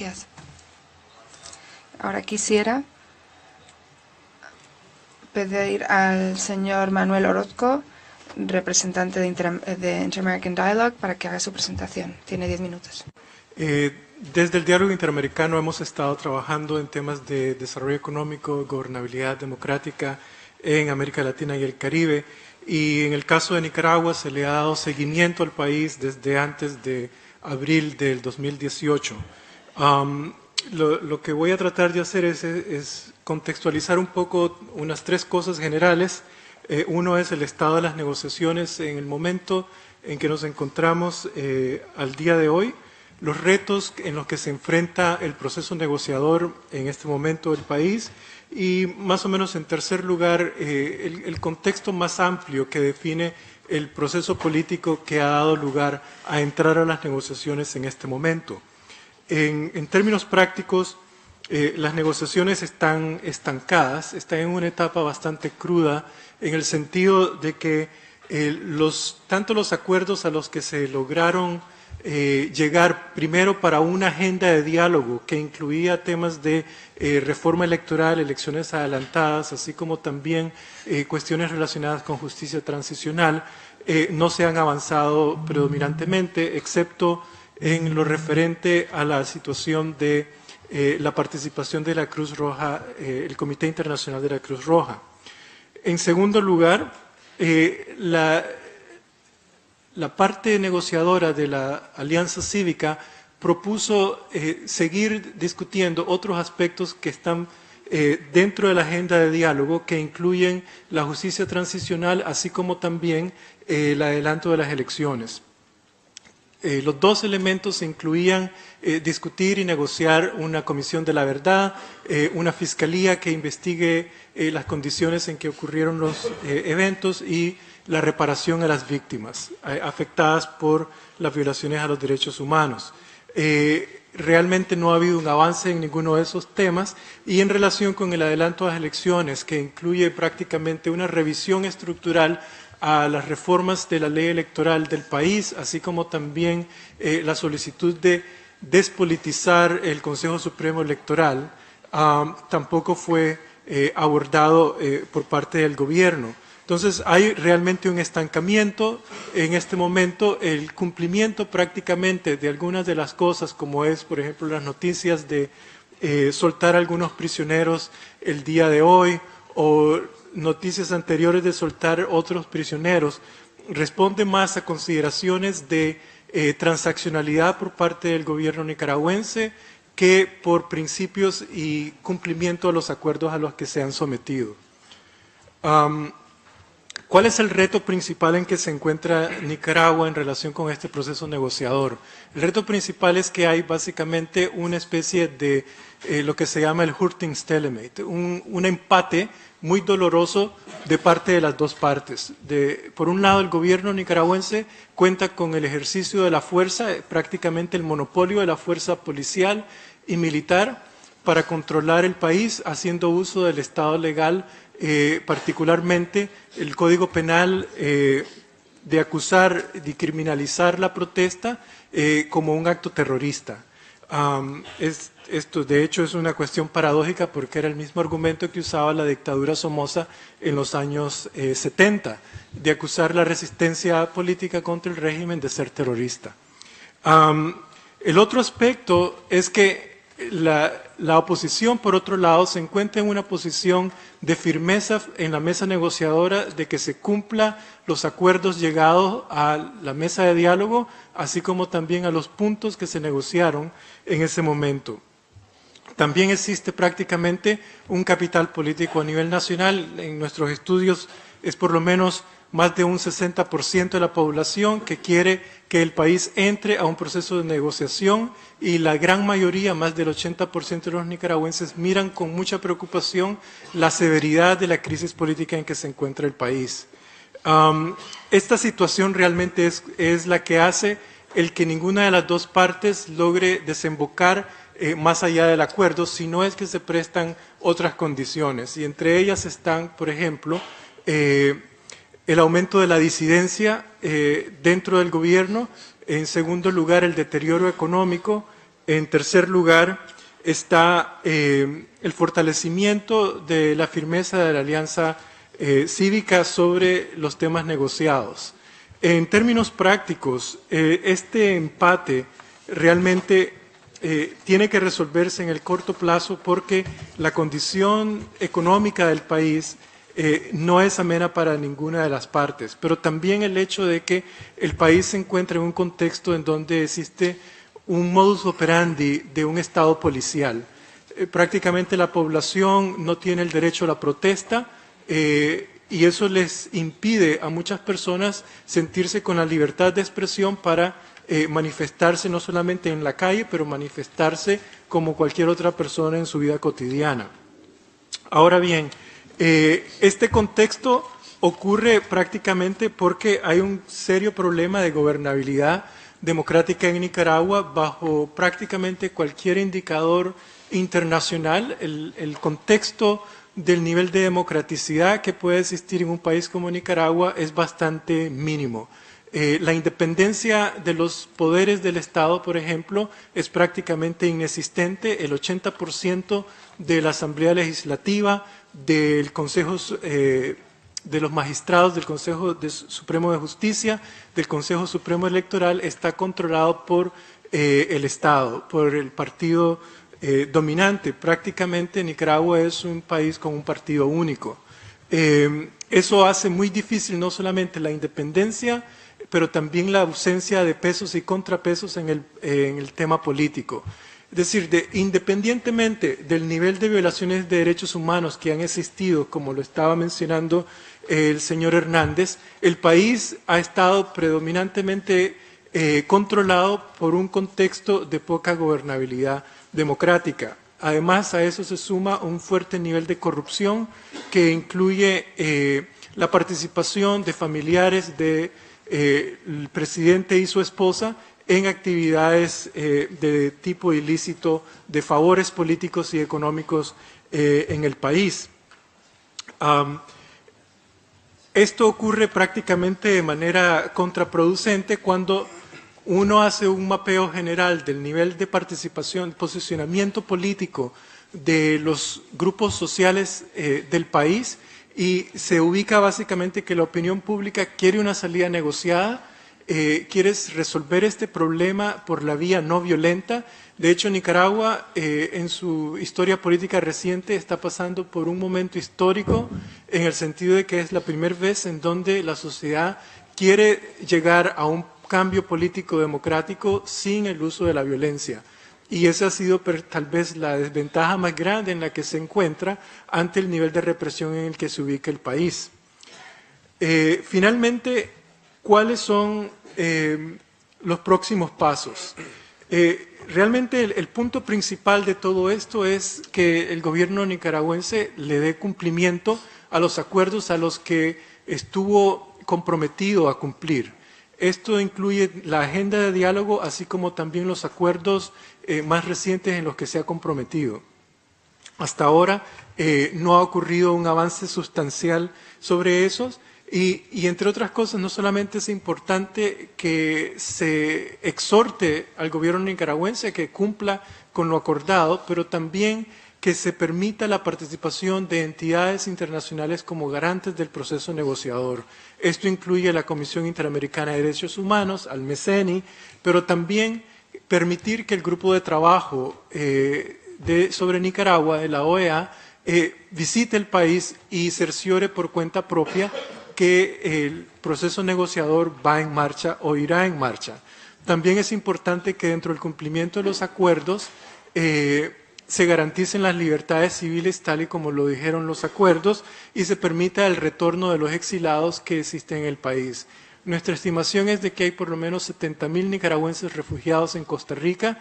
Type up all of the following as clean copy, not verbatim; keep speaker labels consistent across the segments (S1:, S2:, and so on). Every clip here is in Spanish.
S1: Gracias. Ahora quisiera pedir al señor Manuel Orozco, representante de Inter-American Dialogue, para que haga su presentación. Tiene 10 minutos.
S2: Desde el Diálogo Interamericano hemos estado trabajando en temas de desarrollo económico, gobernabilidad democrática en América Latina y el Caribe. Y en el caso de Nicaragua se le ha dado seguimiento al país desde antes de abril del 2018. Lo que voy a tratar de hacer es contextualizar un poco unas 3 cosas generales. Uno es el estado de las negociaciones en el momento en que nos encontramos al día de hoy, los retos en los que se enfrenta el proceso negociador en este momento del país y más o menos en tercer lugar el contexto más amplio que define el proceso político que ha dado lugar a entrar a las negociaciones en este momento. En términos prácticos, las negociaciones están estancadas, están en una etapa bastante cruda en el sentido de que tanto los acuerdos a los que se lograron llegar primero para una agenda de diálogo que incluía temas de reforma electoral, elecciones adelantadas, así como también cuestiones relacionadas con justicia transicional, no se han avanzado predominantemente, excepto en lo referente a la situación de la participación de la Cruz Roja, el Comité Internacional de la Cruz Roja. En segundo lugar, la parte negociadora de la Alianza Cívica propuso seguir discutiendo otros aspectos que están dentro de la agenda de diálogo, que incluyen la justicia transicional, así como también el adelanto de las elecciones. Los 2 elementos incluían discutir y negociar una comisión de la verdad, una fiscalía que investigue las condiciones en que ocurrieron los eventos y la reparación a las víctimas afectadas por las violaciones a los derechos humanos. Realmente no ha habido un avance en ninguno de esos temas y en relación con el adelanto a las elecciones, que incluye prácticamente una revisión estructural a las reformas de la ley electoral del país, así como también la solicitud de despolitizar el Consejo Supremo Electoral, tampoco fue abordado por parte del gobierno. Entonces hay realmente un estancamiento en este momento, el cumplimiento prácticamente de algunas de las cosas, como es, por ejemplo, las noticias de soltar a algunos prisioneros el día de hoy, o noticias anteriores de soltar otros prisioneros, responde más a consideraciones de transaccionalidad por parte del gobierno nicaragüense que por principios y cumplimiento de los acuerdos a los que se han sometido. ¿Cuál es el reto principal en que se encuentra Nicaragua en relación con este proceso negociador? El reto principal es que hay básicamente una especie de lo que se llama el hurting stalemate, un empate muy doloroso de parte de las 2 partes. Por un lado, el gobierno nicaragüense cuenta con el ejercicio de la fuerza, prácticamente el monopolio de la fuerza policial y militar para controlar el país, haciendo uso del Estado legal, particularmente el Código Penal de acusar, de criminalizar la protesta como un acto terrorista. Esto de hecho es una cuestión paradójica porque era el mismo argumento que usaba la dictadura Somoza en los años 70, de acusar la resistencia política contra el régimen de ser terrorista. El otro aspecto es que la oposición, por otro lado, se encuentra en una posición de firmeza en la mesa negociadora de que se cumpla los acuerdos llegados a la mesa de diálogo, así como también a los puntos que se negociaron en ese momento. También existe prácticamente un capital político a nivel nacional. En nuestros estudios es por lo menos más de un 60% de la población que quiere que el país entre a un proceso de negociación y la gran mayoría, más del 80% de los nicaragüenses, miran con mucha preocupación la severidad de la crisis política en que se encuentra el país. Esta situación realmente es la que hace el que ninguna de las 2 partes logre desembocar más allá del acuerdo, si no es que se prestan otras condiciones. Y entre ellas están, por ejemplo, el aumento de la disidencia dentro del gobierno, en segundo lugar el deterioro económico En tercer lugar, está el fortalecimiento de la firmeza de la alianza cívica sobre los temas negociados. En términos prácticos, este empate realmente tiene que resolverse en el corto plazo porque la condición económica del país no es amena para ninguna de las partes, pero también el hecho de que el país se encuentra en un contexto en donde existe un modus operandi de un Estado policial. Prácticamente la población no tiene el derecho a la protesta y eso les impide a muchas personas sentirse con la libertad de expresión para manifestarse no solamente en la calle, pero manifestarse como cualquier otra persona en su vida cotidiana. Ahora bien, este contexto ocurre prácticamente porque hay un serio problema de gobernabilidad democrática en Nicaragua bajo prácticamente cualquier indicador internacional. El contexto del nivel de democraticidad que puede existir en un país como Nicaragua es bastante mínimo. La independencia de los poderes del Estado, por ejemplo, es prácticamente inexistente. El 80% de la Asamblea Legislativa, del Consejo de los magistrados del Consejo Supremo de Justicia, del Consejo Supremo Electoral, está controlado por el Estado, por el partido dominante. Prácticamente Nicaragua es un país con un partido único. Eso hace muy difícil no solamente la independencia, pero también la ausencia de pesos y contrapesos en el tema político. Es decir, independientemente del nivel de violaciones de derechos humanos que han existido, como lo estaba mencionando el señor Hernández, el país ha estado predominantemente controlado por un contexto de poca gobernabilidad democrática. Además, a eso se suma un fuerte nivel de corrupción que incluye la participación de familiares del presidente y su esposa en actividades de tipo ilícito de favores políticos y económicos en el país. Esto ocurre prácticamente de manera contraproducente cuando uno hace un mapeo general del nivel de participación, posicionamiento político de los grupos sociales del país y se ubica básicamente que la opinión pública quiere una salida negociada, quiere resolver este problema por la vía no violenta. De hecho, Nicaragua, en su historia política reciente, está pasando por un momento histórico en el sentido de que es la primera vez en donde la sociedad quiere llegar a un cambio político democrático sin el uso de la violencia. Y esa ha sido tal vez la desventaja más grande en la que se encuentra ante el nivel de represión en el que se ubica el país. Finalmente, ¿cuáles son los próximos pasos? Realmente el punto principal de todo esto es que el gobierno nicaragüense le dé cumplimiento a los acuerdos a los que estuvo comprometido a cumplir. Esto incluye la agenda de diálogo, así como también los acuerdos más recientes en los que se ha comprometido. Hasta ahora no ha ocurrido un avance sustancial sobre esos y entre otras cosas, no solamente es importante que se exhorte al gobierno nicaragüense a que cumpla con lo acordado, pero también que se permita la participación de entidades internacionales como garantes del proceso negociador. Esto incluye la Comisión Interamericana de Derechos Humanos, al MECENI, pero también permitir que el grupo de trabajo sobre Nicaragua, de la OEA, visite el país y cerciore por cuenta propia que el proceso negociador va en marcha o irá en marcha. También es importante que dentro del cumplimiento de los acuerdos se garanticen las libertades civiles tal y como lo dijeron los acuerdos y se permita el retorno de los exilados que existen en el país. Nuestra estimación es de que hay por lo menos 70,000 nicaragüenses refugiados en Costa Rica,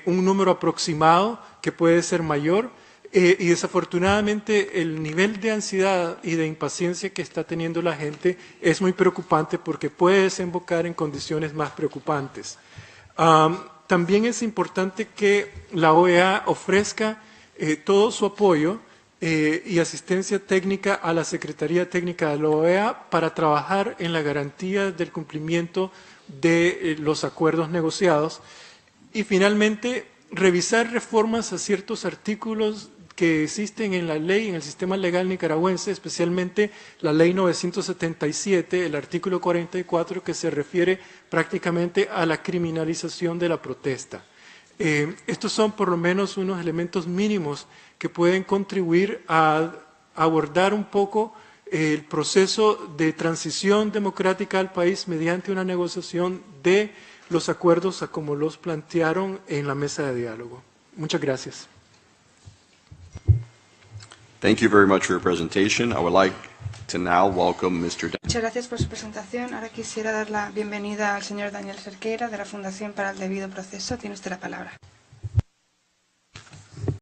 S2: un número aproximado que puede ser mayor, y desafortunadamente el nivel de ansiedad y de impaciencia que está teniendo la gente es muy preocupante porque puede desembocar en condiciones más preocupantes. También es importante que la OEA ofrezca todo su apoyo y asistencia técnica a la Secretaría Técnica de la OEA para trabajar en la garantía del cumplimiento de los acuerdos negociados Y finalmente, revisar reformas a ciertos artículos que existen en la ley, en el sistema legal nicaragüense, especialmente la ley 977, el artículo 44, que se refiere prácticamente a la criminalización de la protesta. Estos son por lo menos unos elementos mínimos que pueden contribuir a abordar un poco el proceso de transición democrática al país mediante una negociación de los acuerdos a como los plantearon en la mesa de diálogo. Muchas gracias.
S3: Thank you very much for your presentation. I would like to now welcome Mr.
S1: Muchas gracias por su presentación. Ahora quisiera dar la bienvenida al señor Daniel Cerqueira de la Fundación para el Debido Proceso. Tiene usted la palabra.